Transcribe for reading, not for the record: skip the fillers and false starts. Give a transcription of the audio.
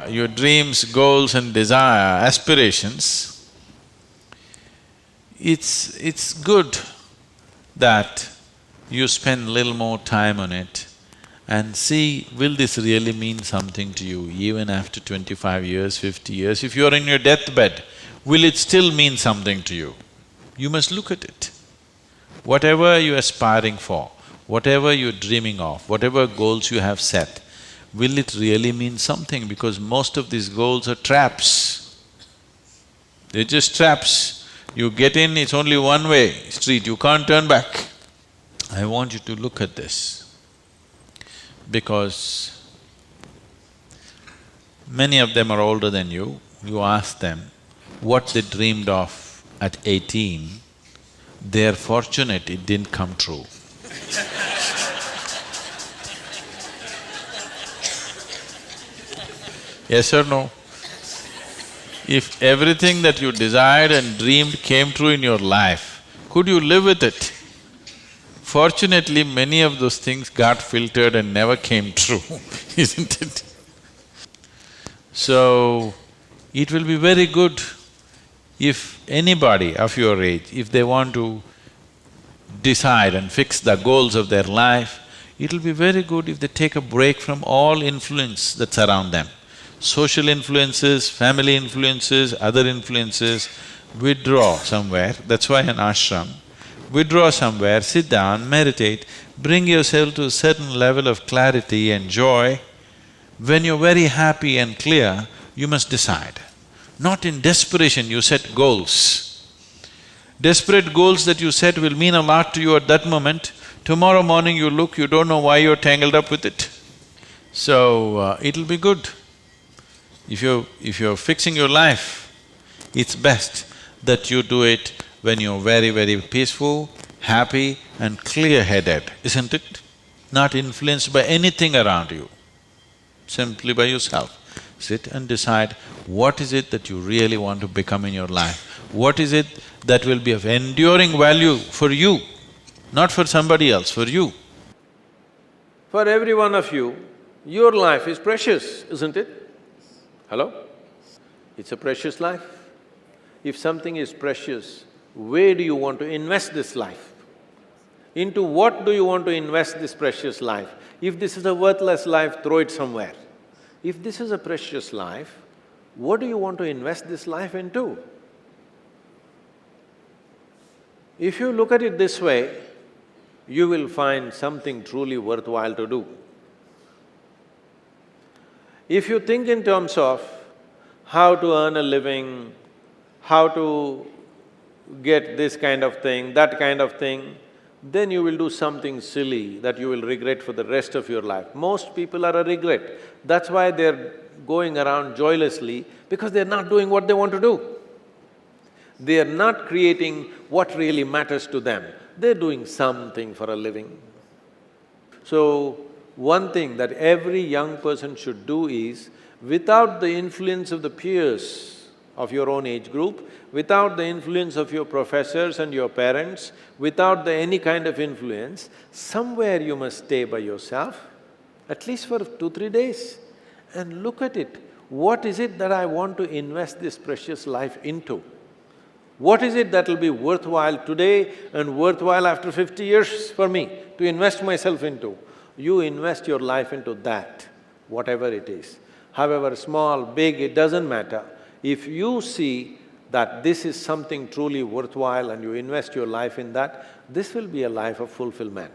your dreams, goals and desire, aspirations, it's good that you spend little more time on it and see, will this really mean something to you even after 25 years, 50 years? If you're in your deathbed, will it still mean something to you? You must look at it. Whatever you're aspiring for, whatever you're dreaming of, whatever goals you have set, will it really mean something? Because most of these goals are traps. They're just traps. You get in, it's only one-way street, you can't turn back. I want you to look at this, because many of them are older than you. You ask them what they dreamed of at 18, they're fortunate it didn't come true. Yes or no? If everything that you desired and dreamed came true in your life, could you live with it? Fortunately, many of those things got filtered and never came true, isn't it? So, it will be very good if anybody of your age, if they want to decide and fix the goals of their life, it'll be very good if they take a break from all influence that's around them. Social influences, family influences, other influences, withdraw somewhere, that's why an ashram. Withdraw somewhere, sit down, meditate, bring yourself to a certain level of clarity and joy. When you're very happy and clear, you must decide. Not in desperation, you set goals. Desperate goals that you set will mean a lot to you at that moment. Tomorrow morning you look, you don't know why you're tangled up with it. So, it'll be good. If you're fixing your life, it's best that you do it when you're very, very peaceful, happy and clear-headed, isn't it? Not influenced by anything around you, simply by yourself. Sit and decide what is it that you really want to become in your life. What is it that will be of enduring value for you, not for somebody else, for you. For every one of you, your life is precious, isn't it? Hello? It's a precious life. If something is precious, where do you want to invest this life? Into what do you want to invest this precious life? If this is a worthless life, throw it somewhere. If this is a precious life, what do you want to invest this life into? If you look at it this way, you will find something truly worthwhile to do. If you think in terms of how to earn a living, how to get this kind of thing, that kind of thing, then you will do something silly that you will regret for the rest of your life. Most people are a regret. That's why they're going around joylessly, because they're not doing what they want to do. They are not creating what really matters to them. They're doing something for a living. So, one thing that every young person should do is, without the influence of the peers of your own age group, without the influence of your professors and your parents, without any kind of influence, somewhere you must stay by yourself, at least for 2-3 days, and look at it. What is it that I want to invest this precious life into? What is it that will be worthwhile today and worthwhile after 50 years for me to invest myself into? You invest your life into that, whatever it is. However small, big, it doesn't matter. If you see that this is something truly worthwhile and you invest your life in that, this will be a life of fulfillment.